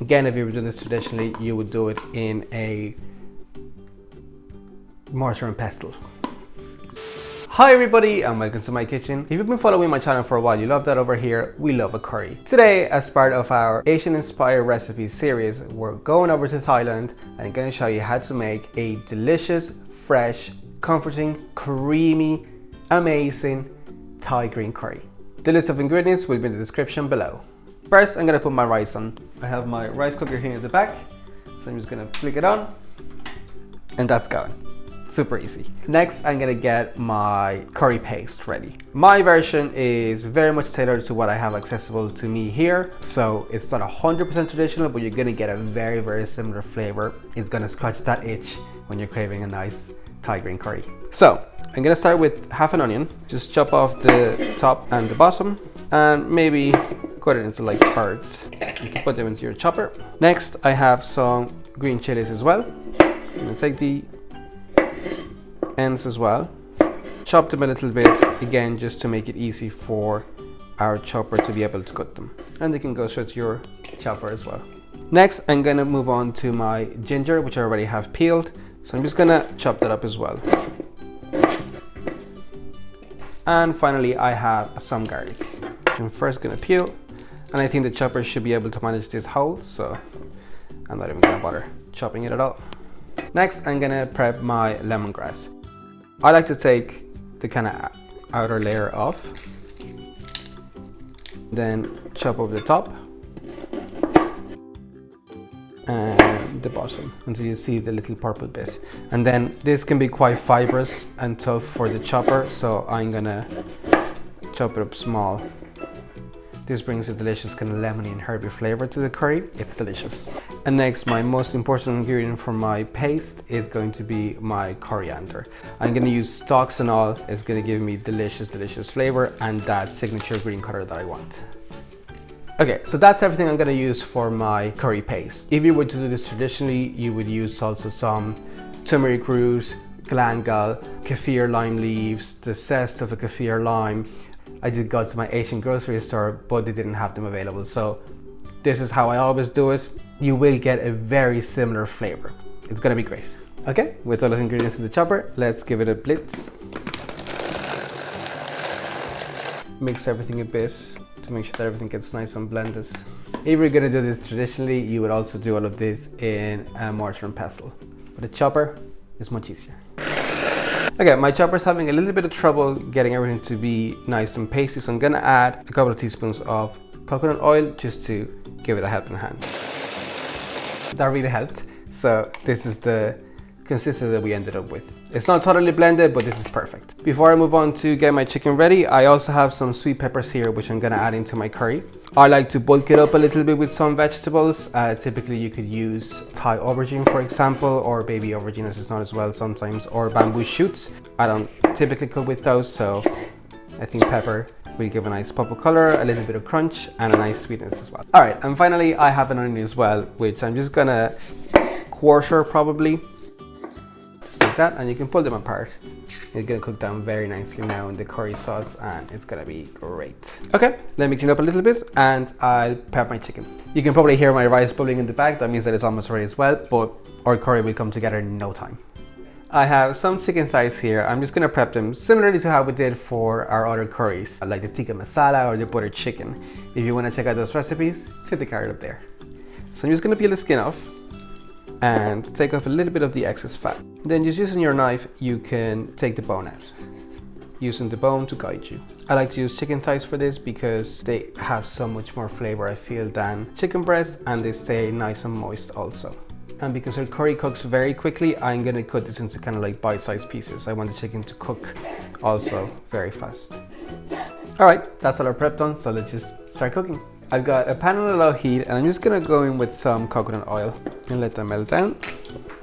Again, if you were doing this traditionally, you would do it in a mortar and pestle. Hi everybody and welcome to my kitchen. If you've been following my channel for a while, you love that over here, we love a curry. Today, as part of our Asian inspired recipes series, we're going over to Thailand and I'm going to show you how to make a delicious, fresh, comforting, creamy, amazing Thai green curry. The list of ingredients will be in the description below. First, I'm going to put my rice on. I have my rice cooker here at the back, so I'm just going to flick it on and that's going. Super easy. Next, I'm gonna get my curry paste ready. My version is very much tailored to what I have accessible to me here. So it's not 100% traditional, but you're gonna get a very, very similar flavor. It's gonna scratch that itch when you're craving a nice Thai green curry. So I'm gonna start with half an onion. Just chop off the top and the bottom and maybe cut it into like parts. You can put them into your chopper. Next, I have some green chilies as well. I'm gonna take the ends as well, chop them a little bit again just to make it easy for our chopper to be able to cut them, and they can go straight to your chopper as well. Next, I'm gonna move on to my ginger, which I already have peeled, so I'm just gonna chop that up as well. And finally, I have some garlic, which I'm first gonna peel, and I think the chopper should be able to manage this whole, so I'm not even gonna bother chopping it at all. Next, I'm gonna prep my lemongrass. I like to take the kind of outer layer off, then chop over the top and the bottom until you see the little purple bit. And then this can be quite fibrous and tough for the chopper, so I'm gonna chop it up small. This brings a delicious kind of lemony and herby flavor to the curry. It's delicious. And next, my most important ingredient for my paste is going to be my coriander. I'm gonna use stalks and all. It's gonna give me delicious, delicious flavor and that signature green color that I want. Okay, so that's everything I'm gonna use for my curry paste. If you were to do this traditionally, you would use also some turmeric root, galangal, kaffir lime leaves, the zest of a kaffir lime. I did go to my Asian grocery store, but they didn't have them available. So this is how I always do it. You will get a very similar flavor. It's gonna be great. Okay, with all those ingredients in the chopper, let's give it a blitz. Mix everything a bit to make sure that everything gets nice and blended. If you're gonna do this traditionally, you would also do all of this in a mortar and pestle. But a chopper is much easier. Okay, my chopper's having a little bit of trouble getting everything to be nice and pasty, so I'm gonna add a couple of teaspoons of coconut oil just to give it a helping hand. That really helped. So this is the consistency that we ended up with. It's not totally blended, but this is perfect. Before I move on to get my chicken ready, I also have some sweet peppers here, which I'm gonna add into my curry. I like to bulk it up a little bit with some vegetables. Typically you could use Thai aubergine, for example, or baby aubergine as it's known as well sometimes, or bamboo shoots. I don't typically cook with those, so I think pepper will give a nice pop of color, a little bit of crunch, and a nice sweetness as well. All right, and finally I have an onion as well, which I'm just gonna quarter probably, just like that, and you can pull them apart. It's gonna cook down very nicely now in the curry sauce and it's gonna be great. Okay, let me clean up a little bit and I'll prep my chicken. You can probably hear my rice bubbling in the back. That means that it's almost ready as well, but our curry will come together in no time. I have some chicken thighs here. I'm just gonna prep them similarly to how we did for our other curries, like the tikka masala or the butter chicken. If you wanna check out those recipes, hit the card up there. So I'm just gonna peel the skin off and take off a little bit of the excess fat. Then just using your knife, you can take the bone out, using the bone to guide you. I like to use chicken thighs for this because they have so much more flavor, I feel, than chicken breast, and they stay nice and moist also. And because our curry cooks very quickly, I'm gonna cut this into kind of like bite-sized pieces. I want the chicken to cook also very fast. All right, that's all our prep done, so let's just start cooking. I've got a pan on a low heat and I'm just gonna go in with some coconut oil and let them melt down.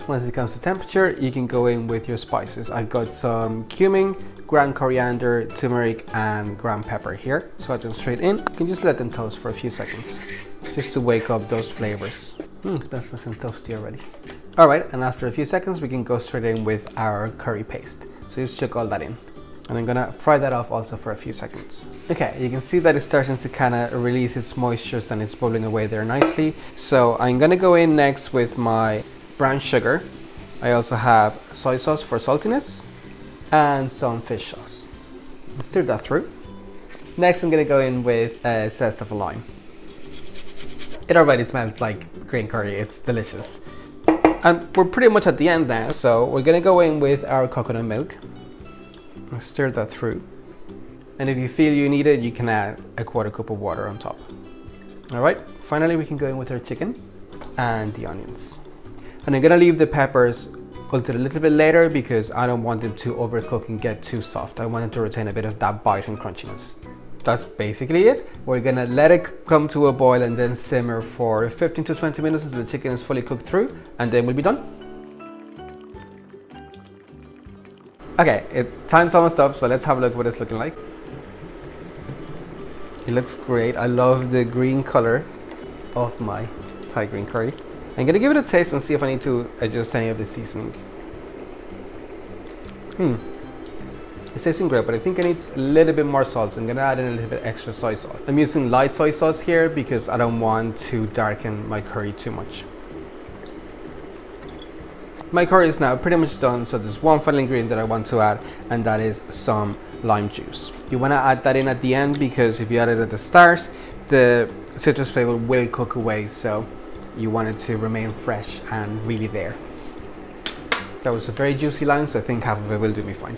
Once it comes to temperature, you can go in with your spices. I've got some cumin, ground coriander, turmeric, and ground pepper here. So add them straight in. You can just let them toast for a few seconds, just to wake up those flavors. It smells nice and toasty already. All right, and after a few seconds, we can go straight in with our curry paste. So just chuck all that in. And I'm gonna fry that off also for a few seconds. Okay, you can see that it's starting to kind of release its moistures and it's bubbling away there nicely. So I'm gonna go in next with my brown sugar. I also have soy sauce for saltiness and some fish sauce. Stir that through. Next, I'm gonna go in with a zest of a lime. It already smells like green curry, it's delicious. And we're pretty much at the end now, so we're gonna go in with our coconut milk. Stir that through. And if you feel you need it, you can add a quarter cup of water on top. All right, finally we can go in with our chicken and the onions. And I'm gonna leave the peppers until a little bit later because I don't want them to overcook and get too soft. I want them to retain a bit of that bite and crunchiness. That's basically it. We're gonna let it come to a boil and then simmer for 15 to 20 minutes until the chicken is fully cooked through, and then we'll be done. Okay, time's almost up, so let's have a look at what it's looking like. It looks great. I love the green color of my Thai green curry. I'm gonna give it a taste and see if I need to adjust any of the seasoning. It's tasting great, but I think I need a little bit more salt, so I'm gonna add in a little bit extra soy sauce. I'm using light soy sauce here because I don't want to darken my curry too much. My curry is now pretty much done, so there's one final ingredient that I want to add, and that is some lime juice. You want to add that in at the end because if you add it at the start, the citrus flavor will cook away, so you want it to remain fresh and really there. That was a very juicy lime, so I think half of it will do me fine.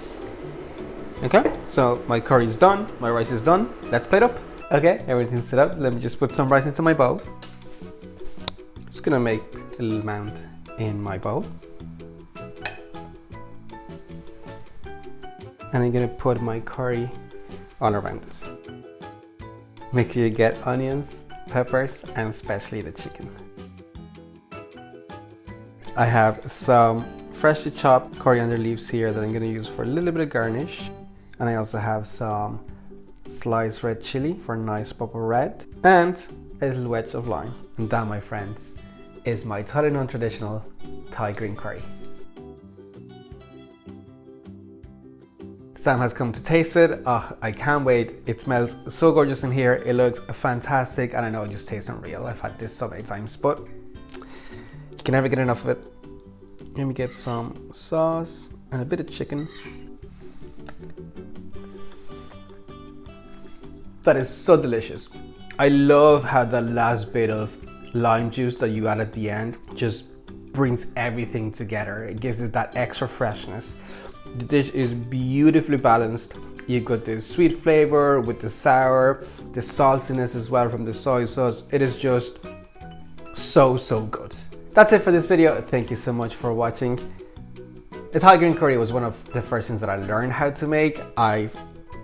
Okay, so my curry is done, my rice is done. Let's plate up. Okay, everything's set up. Let me just put some rice into my bowl. Just gonna make a little mound in my bowl. And I'm gonna put my curry all around this. Make sure you get onions, peppers, and especially the chicken. I have some freshly chopped coriander leaves here that I'm gonna use for a little bit of garnish. And I also have some sliced red chili for a nice pop of red, and a little wedge of lime. And that, my friends, is my totally non-traditional Thai green curry. Time has come to taste it. Oh, I can't wait. It smells so gorgeous in here. It looks fantastic, and I know it just tastes unreal. I've had this so many times, but you can never get enough of it. Let me get some sauce and a bit of chicken. That is so delicious. I love how the last bit of lime juice that you add at the end just brings everything together. It gives it that extra freshness. The dish is beautifully balanced. You've got the sweet flavor with the sour, the saltiness as well from the soy sauce. It is just so good. That's it for this video. Thank you so much for watching. The Thai green curry was one of the first things that I learned how to make. I've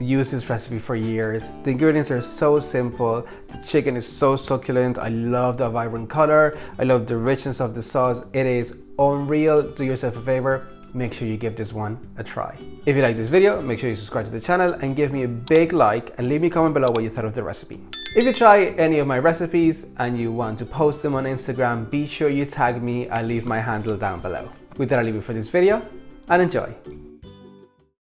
used this recipe for years. The ingredients are so simple. The chicken is so succulent. I love the vibrant color. I love the richness of the sauce. It is unreal. Do yourself a favor. Make sure you give this one a try. If you like this video, make sure you subscribe to the channel and give me a big like, and leave me a comment below what you thought of the recipe. If you try any of my recipes and you want to post them on Instagram, be sure you tag me. I'll leave my handle down below. With that, I'll leave it for this video, and enjoy.